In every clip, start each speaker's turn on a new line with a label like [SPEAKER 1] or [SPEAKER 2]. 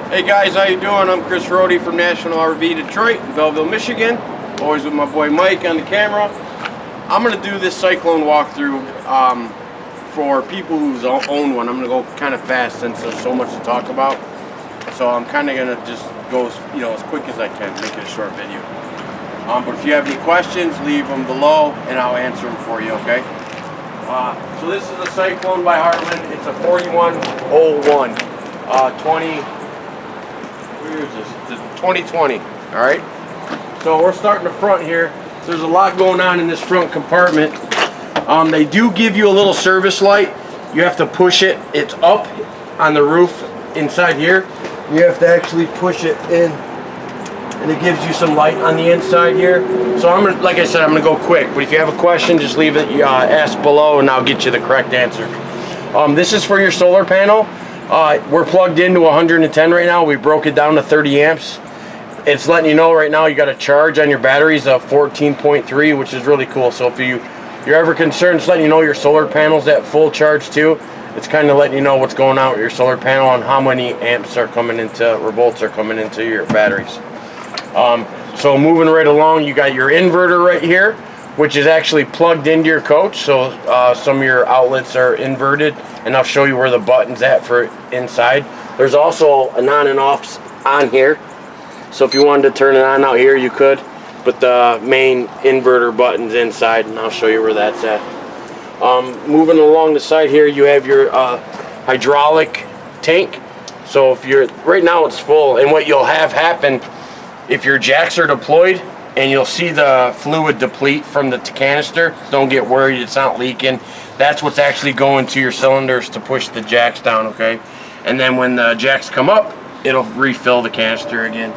[SPEAKER 1] Hey guys, how you doing? I'm Chris Rohde from National RV Detroit, Belleville, Michigan. Always with my boy Mike on the camera. I'm going to do this Cyclone walkthrough for people who own one. I'm going to go kind of fast since there's so much to talk about. So I'm kind of going to just go as quick as I can, make it a short video. But if you have any questions, leave them below and I'll answer them for you, okay? So this is the Cyclone by Heartland. It's a 4101, 2020, all right? So we're starting the front here. So there's a lot going on in this front compartment. They do give you a little service light. You have to push it. It's up on the roof inside here. You have to actually push it in, and it gives you some light on the inside here. So I'm gonna, like I said, I'm gonna go quick. But if you have a question, just leave it, ask below, and I'll get you the correct answer. This is for your solar panel. We're plugged into 110 right now. We broke it down to 30 amps. It's letting you know right now you got a charge on your batteries of 14.3, which is really cool. So if you're ever concerned, it's letting you know your solar panel's at full charge too. It's kind of letting you know what's going on with your solar panel and how many amps are coming into, or volts are coming into your batteries. So moving right along, you got your inverter right here, which is actually plugged into your coach. So some of your outlets are inverted, and I'll show you where the button's at for inside. There's also an on and off on here. So if you wanted to turn it on out here, you could. But the main inverter button's inside, and I'll show you where that's at. Moving along the side here, you have your hydraulic tank. So if you're, right now it's full, and what you'll have happen, if your jacks are deployed, and you'll see the fluid deplete from the canister, don't get worried, it's not leaking. That's what's actually going to your cylinders to push the jacks down, okay? And then when the jacks come up, it'll refill the canister again.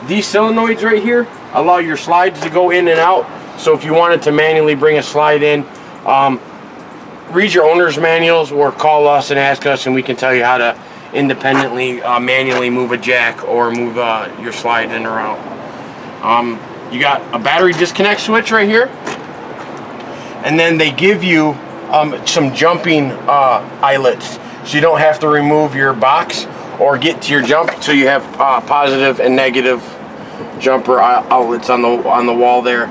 [SPEAKER 1] These solenoids right here allow your slides to go in and out. So if you wanted to manually bring a slide in, read your owner's manuals or call us and ask us, and we can tell you how to independently manually move a jack or move your slide in or out. You got a battery disconnect switch right here, and then they give you some jumping eyelets, so you don't have to remove your box or get to your jump. So you have positive and negative jumper outlets on the wall there,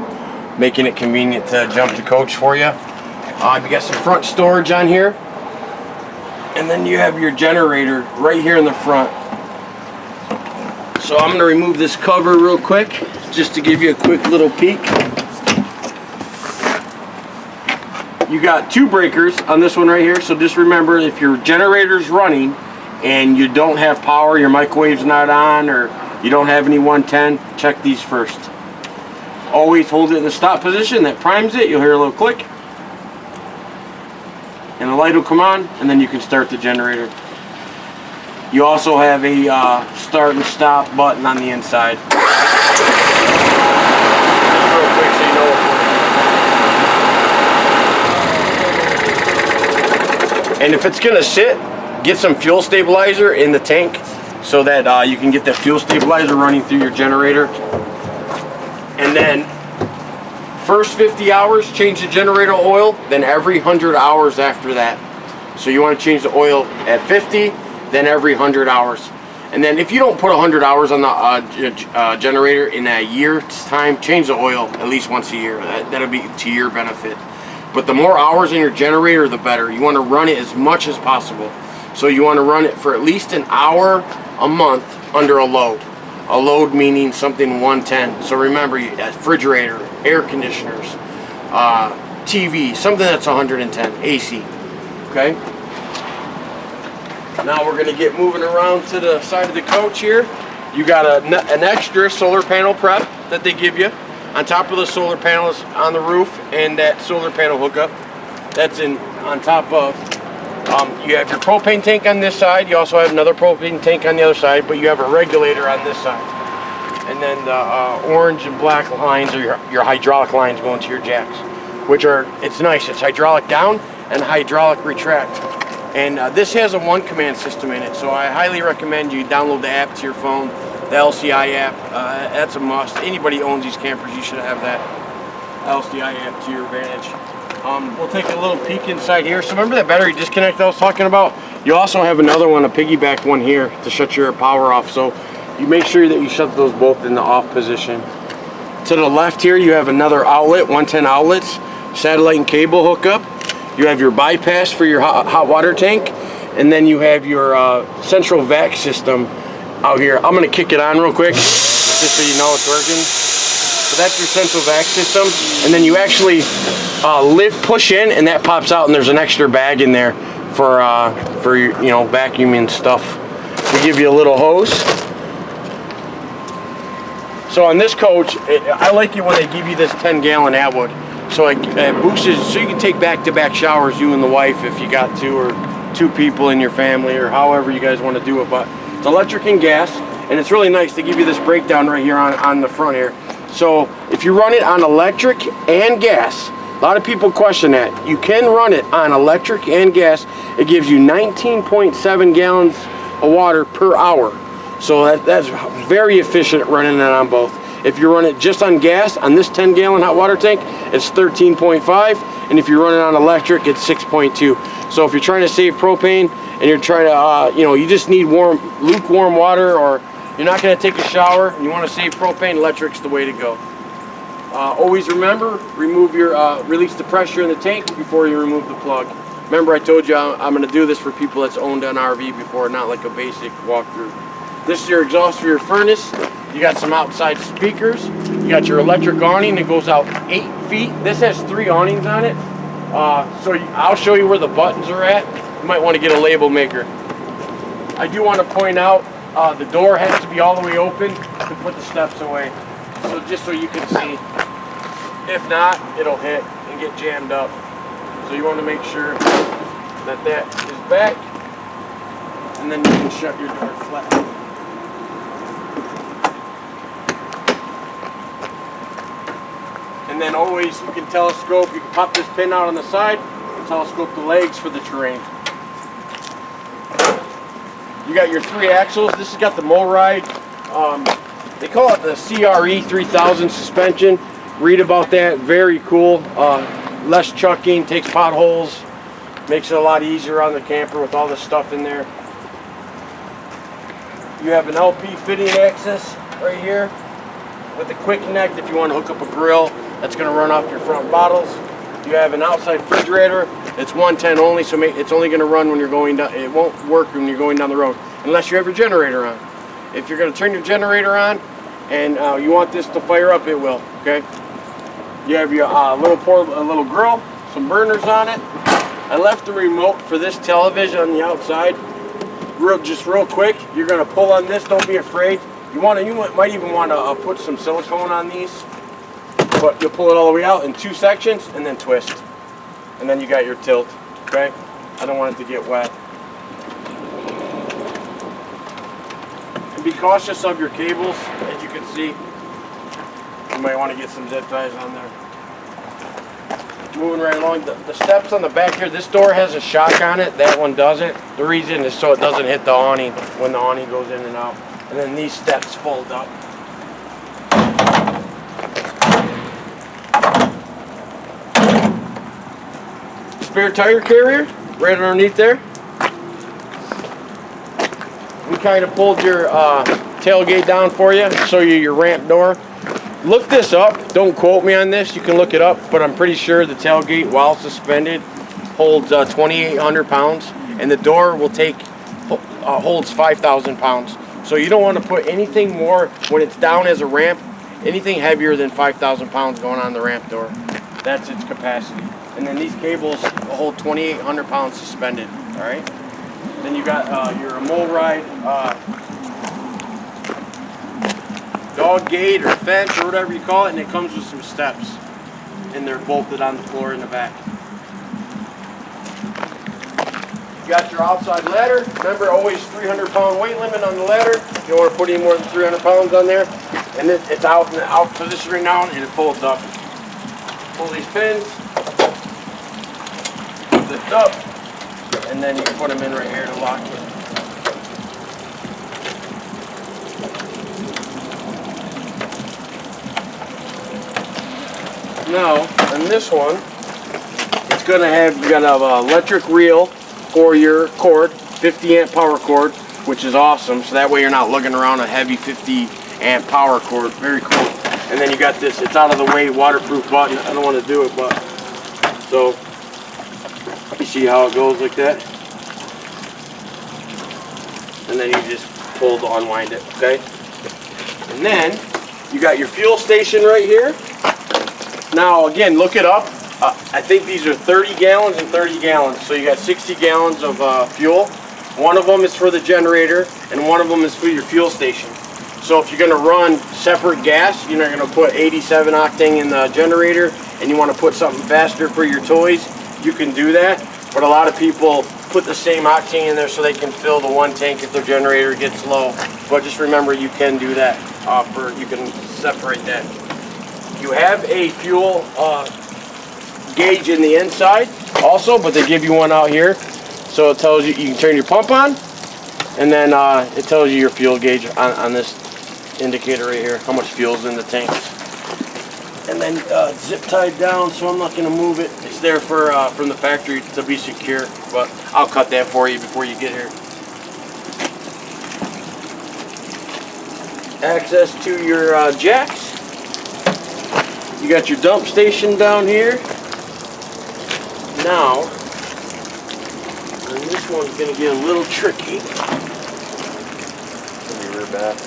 [SPEAKER 1] making it convenient to jump the coach for you. You got some front storage on here, and then you have your generator right here in the front. So I'm going to remove this cover real quick, just to give you a quick little peek. You got two breakers on this one right here, so just remember, if your generator's running and you don't have power, your microwave's not on, or you don't have any 110, check these first. Always hold it in the stop position, that primes it, you'll hear a little click, and the light will come on, and then you can start the generator. You also have a start and stop button on the inside. Just real quick so you know what's working. And if it's gonna sit, get some fuel stabilizer in the tank so that you can get that fuel stabilizer running through your generator. And then first 50 hours, change the generator oil, then every 100 hours after that. So you want to change the oil at 50, then every 100 hours. And then if you don't put 100 hours on the generator in a year's time, change the oil at least once a year. That'll be to your benefit. But the more hours in your generator, the better. You want to run it as much as possible. So you want to run it for at least an hour a month under a load. A load meaning something 110. So remember, refrigerator, air conditioners, TV, something that's 110, AC. Okay? Now we're going to get moving around to the side of the coach here. You got an extra solar panel prep that they give you on top of the solar panels on the roof and that solar panel hookup. That's on top of. You have your propane tank on this side. You also have another propane tank on the other side, but you have a regulator on this side. And then the orange and black lines are your hydraulic lines going to your jacks, which are, it's nice. It's hydraulic down and hydraulic retract. And this has a one command system in it, so I highly recommend you download the app to your phone, the LCI app. That's a must. Anybody who owns these campers, you should have that LCI app to your advantage. We'll take a little peek inside here. So remember that battery disconnect I was talking about? You also have another one, a piggyback one here to shut your power off. So you make sure that you shut those both in the off position. To the left here, you have another outlet, 110 outlets, satellite and cable hookup. You have your bypass for your hot water tank, and then you have your central vac system out here. I'm gonna kick it on real quick, just so you know it's working. So that's your central vac system, and then you actually push in, and that pops out, and there's an extra bag in there for vacuuming stuff. We give you a little hose. So on this coach, I like it when they give you this 10-gallon Atwood. So it boosts it, so you can take back-to-back showers, you and the wife, if you got to, or 2 people in your family, or however you guys want to do it. But it's electric and gas, and it's really nice to give you this breakdown right here on the front here. So if you run it on electric and gas, a lot of people question that. You can run it on electric and gas. It gives you 19.7 gallons of water per hour. So that's very efficient running it on both. If you run it just on gas, on this 10-gallon hot water tank, it's 13.5, and if you run it on electric, it's 6.2. So if you're trying to save propane and you're trying to, you just need lukewarm water, or you're not going to take a shower and you want to save propane, electric's the way to go. Always remember, release the pressure in the tank before you remove the plug. Remember, I told you I'm going to do this for people that's owned an RV before, not like a basic walkthrough. This is your exhaust for your furnace. You got some outside speakers. You got your electric awning that goes out 8 feet. This has 3 awnings on it. So I'll show you where the buttons are at. You might want to get a label maker. I do want to point out the door has to be all the way open to put the steps away. So just so you can see. If not, it'll hit and get jammed up. So you want to make sure that is back, and then you can shut your door flat. And then always, you can telescope, you can pop this pin out on the side and telescope the legs for the terrain. You got your 3 axles. This has got the MoRide. They call it the CRE 3000 suspension. Read about that, very cool. Less chucking, takes potholes, makes it a lot easier on the camper with all this stuff in there. You have an LP fitting access right here with a quick connect if you want to hook up a grill that's going to run off your front bottles. You have an outside refrigerator. It's 110 only, so it's only going to run when you're going down. It won't work when you're going down the road unless you have your generator on. If you're going to turn your generator on and you want this to fire up, it will. Okay. You have your little grill, some burners on it. I left the remote for this television on the outside. Just real quick, you're going to pull on this. Don't be afraid. You might even want to put some silicone on these, but you'll pull it all the way out in 2 sections and then twist, and then you got your tilt. Okay, I don't want it to get wet. And be cautious of your cables, as you can see. You might want to get some zip ties on there. Moving right along, the steps on the back here, this door has a shock on it, that one doesn't. The reason is so it doesn't hit the awning when the awning goes in and out. And then these steps fold up. Spare tire carrier right underneath there. We kind of pulled your tailgate down for you, show you your ramp door. Look this up. Don't quote me on this. You can look it up, but I'm pretty sure the tailgate, while suspended, holds 2,800 pounds, and the door will holds 5,000 pounds. So you don't want to put anything more when it's down as a ramp, anything heavier than 5,000 pounds going on the ramp door. That's its capacity. And then these cables hold 2,800 pounds suspended. All right. Then you got your MoRide dog gate or fence or whatever you call it, and it comes with some steps, and they're bolted on the floor in the back. You got your outside ladder. Remember, always 300-pound weight limit on the ladder. You don't want to put any more than 300 pounds on there. And it's out in the out position right now, and it folds up. Pull these pins, lift up, and then you can put them in right here to lock it. Now, on this one, it's going to have, you got an electric reel for your cord. 50 amp power cord, which is awesome. So that way you're not lugging around a heavy 50 amp power cord. Very cool. And then you got this, it's out of the way waterproof button. I don't want to do it, but so you see how it goes like that. And then you just pull to unwind it, okay? And then you got your fuel station right here. Now again, look it up. I think these are 30 gallons and 30 gallons. So you got 60 gallons of fuel. One of them is for the generator and one of them is for your fuel station. So if you're gonna run separate gas, you're not gonna put 87 octane in the generator and you wanna put something faster for your toys, you can do that. But a lot of people put the same octane in there so they can fill the one tank if their generator gets low. But just remember, you can do that. You can separate that. You have a fuel gauge in the inside also, but they give you one out here. So it tells you, you can turn your pump on, and then it tells you your fuel gauge on this indicator right here, how much fuel is in the tanks. And then zip tied down, so I'm not going to move it. It's there for from the factory to be secure, but I'll cut that for you before you get here. Access to your jacks. You got your dump station down here. Now, and this one's going to get a little tricky. For the rear bath.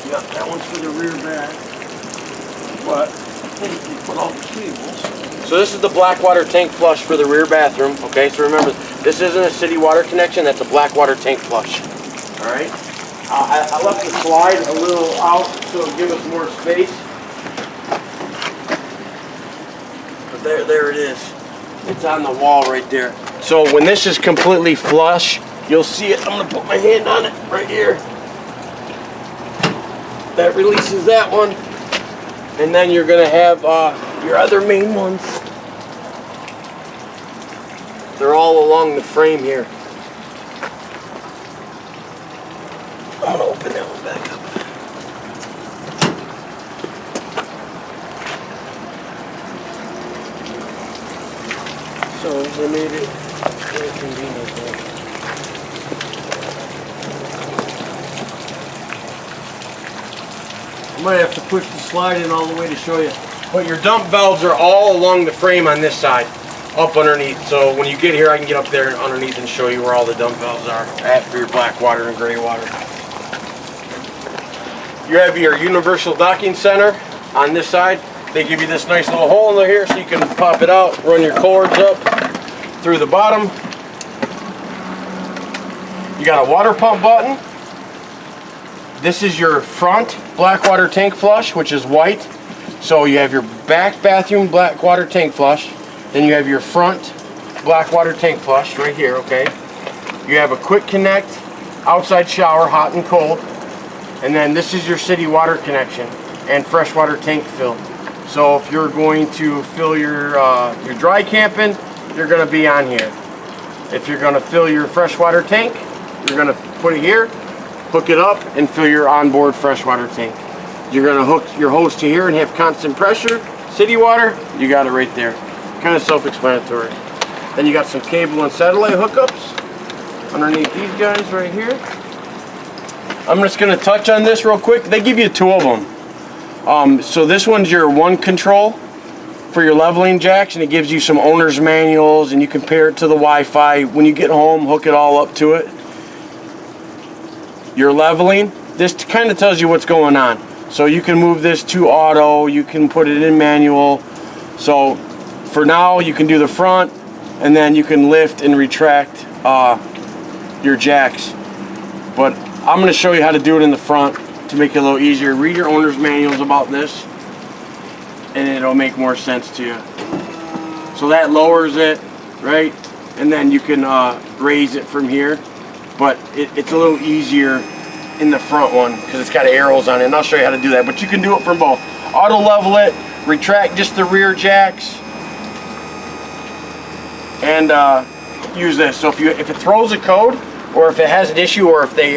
[SPEAKER 1] Yep, that one's for the rear bath. But you put all the cables. So this is the black water tank flush for the rear bathroom. Okay, so remember, this isn't a city water connection. That's a black water tank flush. All right. I left the slide a little out so it'll give us more space. But there it is. It's on the wall right there. So when this is completely flush, you'll see it. I'm gonna put my hand on it right here. That releases that one. And then you're gonna have your other main ones. They're all along the frame here. I'm gonna open that one back up. So they made it very convenient there. I might have to push the slide in all the way to show you. But your dump valves are all along the frame on this side, up underneath. So when you get here, I can get up there and underneath and show you where all the dump valves are at for your black water and gray water. You have your universal docking center on this side. They give you this nice little hole in here so you can pop it out, run your cords up through the bottom. You got a water pump button. This is your front black water tank flush, which is white. So you have your back bathroom black water tank flush. Then you have your front black water tank flush right here, okay? You have a quick connect outside shower, hot and cold. And then this is your city water connection and freshwater tank fill. So if you're going to fill your dry camping, you're going to be on here. If you're going to fill your freshwater tank, you're going to put it here, hook it up, and fill your onboard freshwater tank. You're going to hook your hose to here and have constant pressure. City water, you got it right there. Kind of self-explanatory. Then you got some cable and satellite hookups underneath these guys right here. I'm just going to touch on this real quick. They give you two of them. So this one's your one control for your leveling jacks, and it gives you some owner's manuals, and you compare it to the Wi-Fi. When you get home, hook it all up to it. Your leveling, this kind of tells you what's going on. So you can move this to auto, you can put it in manual. So for now, you can do the front, and then you can lift and retract your jacks. But I'm going to show you how to do it in the front to make it a little easier. Read your owner's manuals about this, and it'll make more sense to you. So that lowers it, right? And then you can raise it from here. But it's a little easier in the front one because it's got arrows on it, and I'll show you how to do that. But you can do it from both. Auto level it, retract just the rear jacks, and use this. So if it throws a code, or if it has an issue, or if they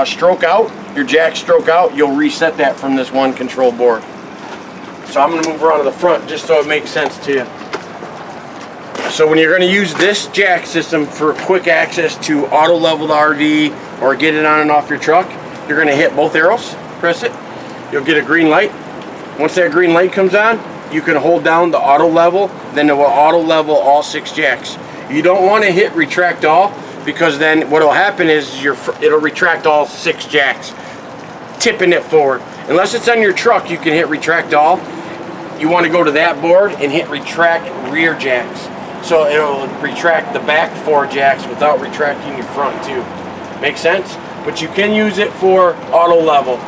[SPEAKER 1] stroke out, your jacks stroke out, you'll reset that from this one control board. So I'm going to move around to the front just so it makes sense to you. So when you're going to use this jack system for quick access to auto level the RV or get it on and off your truck, you're going to hit both arrows, press it, you'll get a green light. Once that green light comes on, you can hold down the auto level, then it will auto level all 6 jacks. You don't want to hit retract all, because then what will happen is it'll retract all 6 jacks, tipping it forward. Unless it's on your truck, you can hit retract all. You want to go to that board and hit retract rear jacks. So it'll retract the back 4 jacks without retracting your front 2. Make sense? But you can use it for auto level.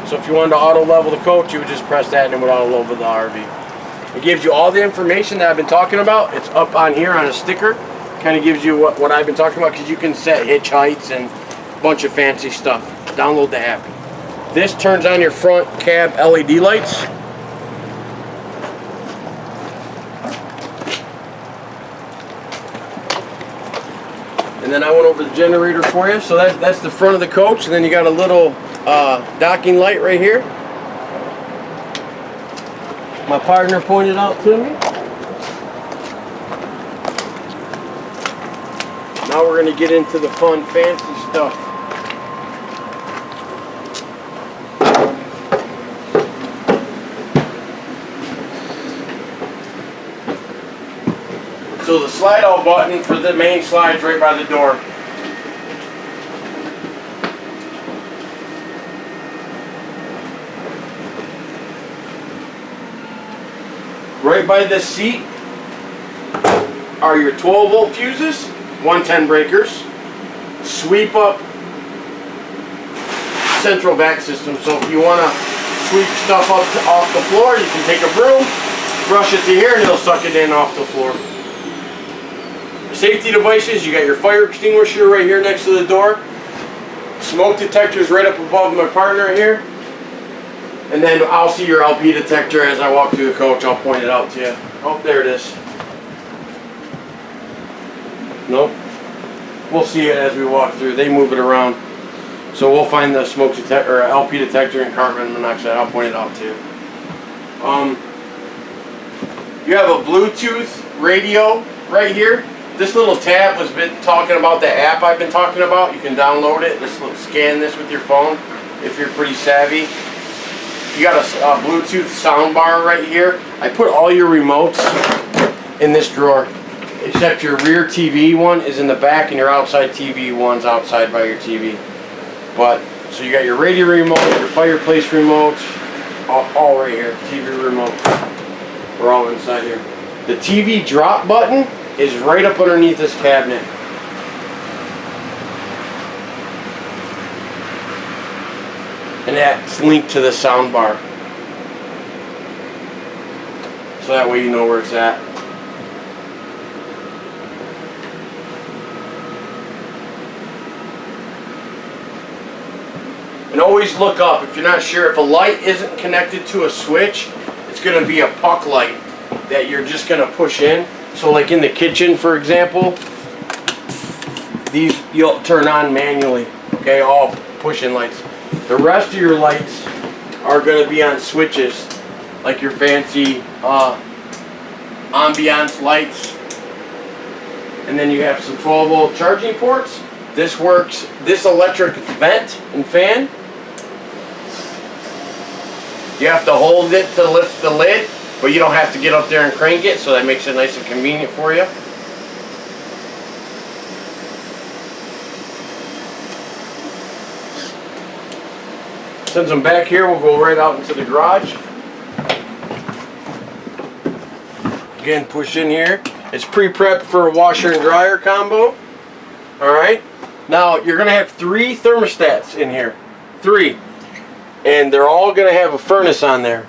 [SPEAKER 1] So if you wanted to auto level the coach, you would just press that and it would auto level the RV. It gives you all the information that I've been talking about. It's up on here on a sticker. Kind of gives you what I've been talking about, because you can set hitch heights and a bunch of fancy stuff. Download the app. This turns on your front cab LED lights. And then I went over the generator for you. So that's the front of the coach, and then you got a little docking light right here. My partner pointed out to me. Now we're going to get into the fun, fancy stuff. So the slide out button for the main slide's right by the door. Right by this seat are your 12-volt fuses, 110 breakers, sweep up central vac system. So if you want to sweep stuff up off the floor, you can take a broom, brush it to here, and it'll suck it in off the floor. Safety devices, you got your fire extinguisher right here next to the door. Smoke detectors right up above my partner here. And then I'll see your LP detector as I walk through the coach. I'll point it out to you. Oh, there it is. Nope. We'll see it as we walk through. They move it around. So we'll find the smoke detector, or LP detector and carbon monoxide. I'll point it out to you. You have a Bluetooth radio right here. This little tab was been talking about the app I've been talking about. You can download it. Just scan this with your phone if you're pretty savvy. You got a Bluetooth soundbar right here. I put all your remotes in this drawer, except your rear TV one is in the back, and your outside TV one's outside by your TV. But so you got your radio remote, your fireplace remote, all right here. TV remote. We're all inside here. The TV drop button is right up underneath this cabinet. And that's linked to the sound bar. So that way you know where it's at. And always look up. If you're not sure, if a light isn't connected to a switch, it's going to be a puck light that you're just going to push in. So like in the kitchen, for example, these you'll turn on manually. Okay, all push-in lights. The rest of your lights are going to be on switches, like your fancy ambiance lights. And then you have some 12-volt charging ports. This works, this electric vent and fan. You have to hold it to lift the lid, but you don't have to get up there and crank it, so that makes it nice and convenient for you. Since I'm back here, we'll go right out into the garage. Again, push in here. It's pre-prepped for a washer and dryer combo. Alright. Now, you're going to have 3 thermostats in here. 3. And they're all going to have a furnace on there.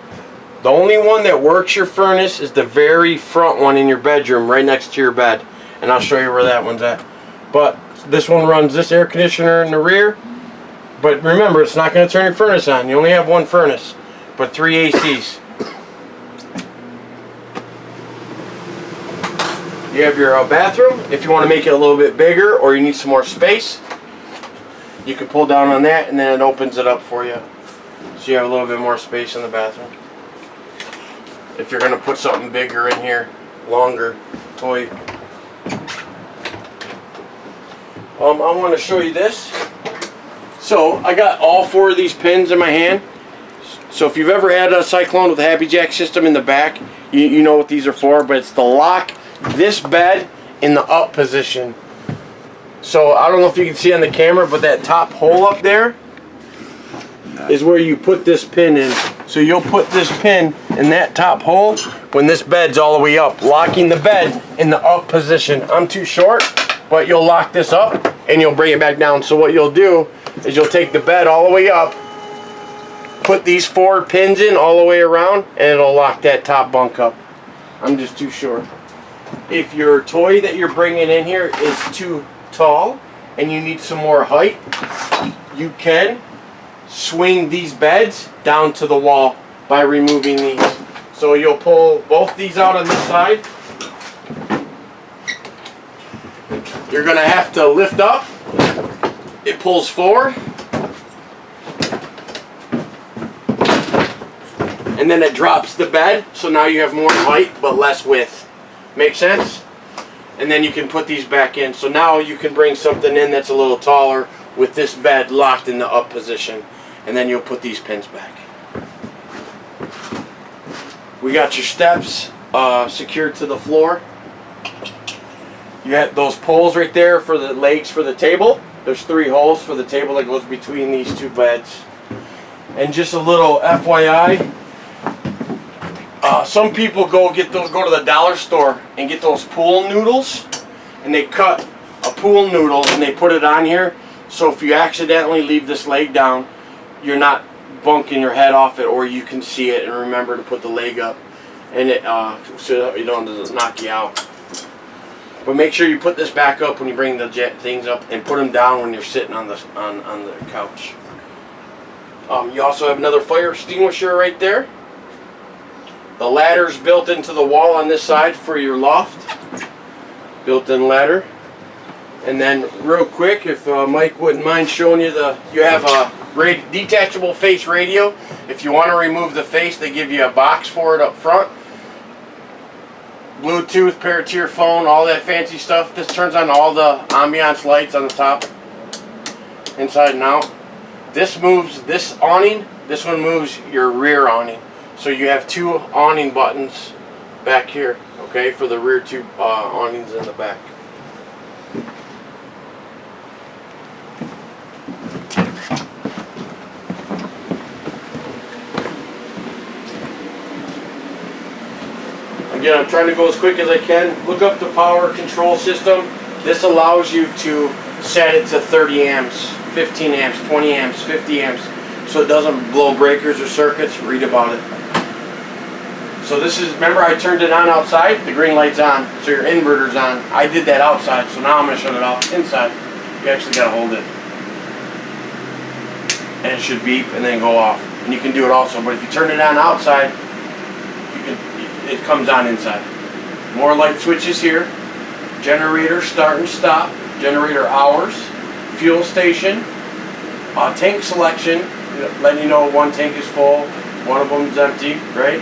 [SPEAKER 1] The only one that works your furnace is the very front one in your bedroom, right next to your bed. And I'll show you where that one's at. But this one runs this air conditioner in the rear. But remember, it's not going to turn your furnace on. You only have 1 furnace, but 3 ACs. You have your bathroom. If you want to make it a little bit bigger or you need some more space, you can pull down on that and then it opens it up for you. So you have a little bit more space in the bathroom. If you're going to put something bigger in here, longer, toy I want to show you this. So I got all 4 of these pins in my hand. So if you've ever had a Cyclone with a Happy Jack system in the back, you know what these are for, but it's to lock this bed in the up position. So I don't know if you can see on the camera, but that top hole up there is where you put this pin in. So you'll put this pin in that top hole when this bed's all the way up, locking the bed in the up position. I'm too short, but you'll lock this up and you'll bring it back down. So what you'll do is you'll take the bed all the way up, put these 4 pins in all the way around, and it'll lock that top bunk up. I'm just too short. If your toy that you're bringing in here is too tall and you need some more height, you can swing these beds down to the wall by removing these. So you'll pull both these out on this side. You're going to have to lift up. It pulls forward. And then it drops the bed, so now you have more height but less width. Make sense? And then you can put these back in. So now you can bring something in that's a little taller with this bed locked in the up position. And then you'll put these pins back. We got your steps secured to the floor. You got those poles right there for the legs for the table. There's 3 holes for the table that goes between these 2 beds. And just a little FYI, some people go to the dollar store and get those pool noodles, and they cut a pool noodle and they put it on here. So if you accidentally leave this leg down, you're not bunking your head off it, or you can see it and remember to put the leg up, and it so you don't knock you out. But make sure you put this back up when you bring the things up, and put them down when you're sitting on the couch. You also have another fire extinguisher right there. The ladder's built into the wall on this side for your loft. Built-in ladder. And then real quick, if Mike wouldn't mind showing you you have a detachable face radio. If you want to remove the face, they give you a box for it up front. Bluetooth, pair it to your phone, all that fancy stuff. This turns on all the ambiance lights on the top, inside and out. This moves this awning. This one moves your rear awning. So you have 2 awning buttons back here, okay, for the rear 2 awnings in the back. Again, I'm trying to go as quick as I can. Look up the power control system. This allows you to set it to 30 amps, 15 amps, 20 amps, 50 amps, so it doesn't blow breakers or circuits. Read about it. So this is, remember I turned it on outside? The green light's on, so your inverter's on. I did that outside, so now I'm going to shut it off inside. You actually got to hold it. And it should beep and then go off. And you can do it also, but if you turn it on outside, it comes on inside. More light switches here. Generator start and stop. Generator hours. Fuel station. Tank selection, letting you know one tank is full, one of them is empty, right?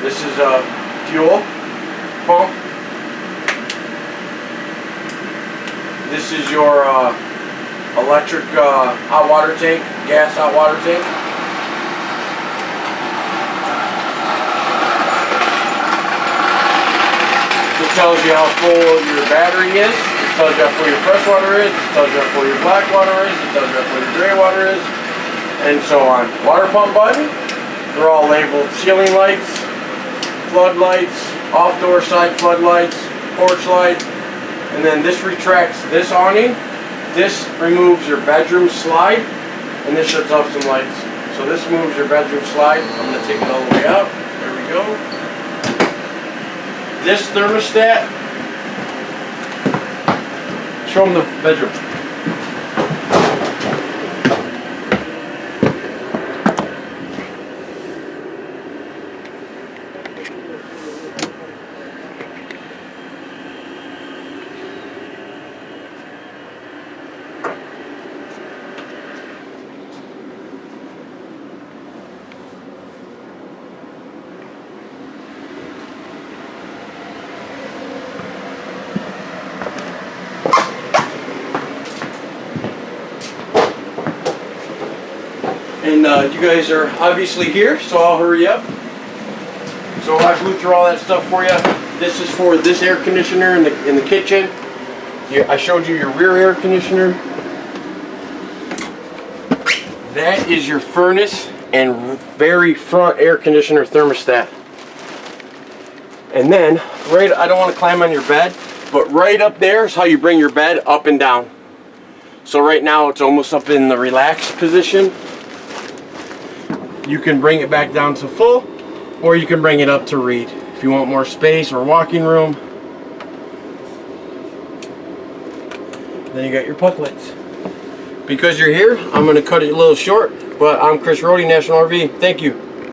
[SPEAKER 1] This is a fuel pump. This is your electric hot water tank, gas hot water tank. This tells you how full your battery is. This tells you how full your fresh water is. This tells you how full your black water is. It tells you how full your gray water is, and so on. Water pump button. They're all labeled ceiling lights, floodlights, off-door side floodlights, porch light, and then this retracts this awning. This removes your bedroom slide, and this shuts off some lights. So this moves your bedroom slide. I'm going to take it all the way up. There we go. This thermostat, show them the bedroom. And you guys are obviously here, so I'll hurry up. So I blew through all that stuff for you. This is for this air conditioner in the kitchen. I showed you your rear air conditioner. That is your furnace and very front air conditioner thermostat. And then, I don't want to climb on your bed, but right up there is how you bring your bed up and down. So right now it's almost up in the relaxed position. You can bring it back down to full, or you can bring it up to read if you want more space or walking room. Then you got your pucklets. Because you're here, I'm going to cut it a little short, but I'm Chris Rohde, National RV. Thank you.